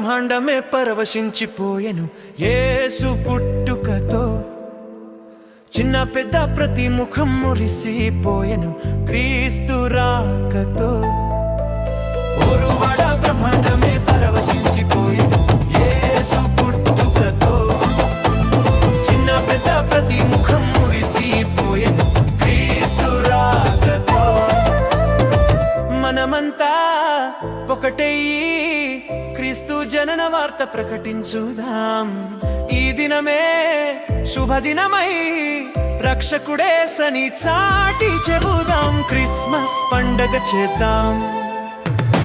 బ్రహ్మాండమే పరవశించిపోయెను యేసు పుట్టుకతో. చిన్న పెద్ద ప్రతి ముఖం మురిసిపోయెను క్రీస్తు రాకతో. ఓరువాడ బ్రహ్మాండమే పరవశించిపోయెను యేసు పుట్టుకతో. చిన్న పెద్ద ప్రతి ముఖం మురిసిపోయెను క్రీస్తు రాకతో. మనమంతా ఒకటయ్యి క్రీస్తు జనన వార్త ప్రకటించుదాం. ఈ దినమే శుభదినమై రక్షకుడే సని చాటి చెబుదాం. క్రిస్మస్ పండగ చేద్దాం.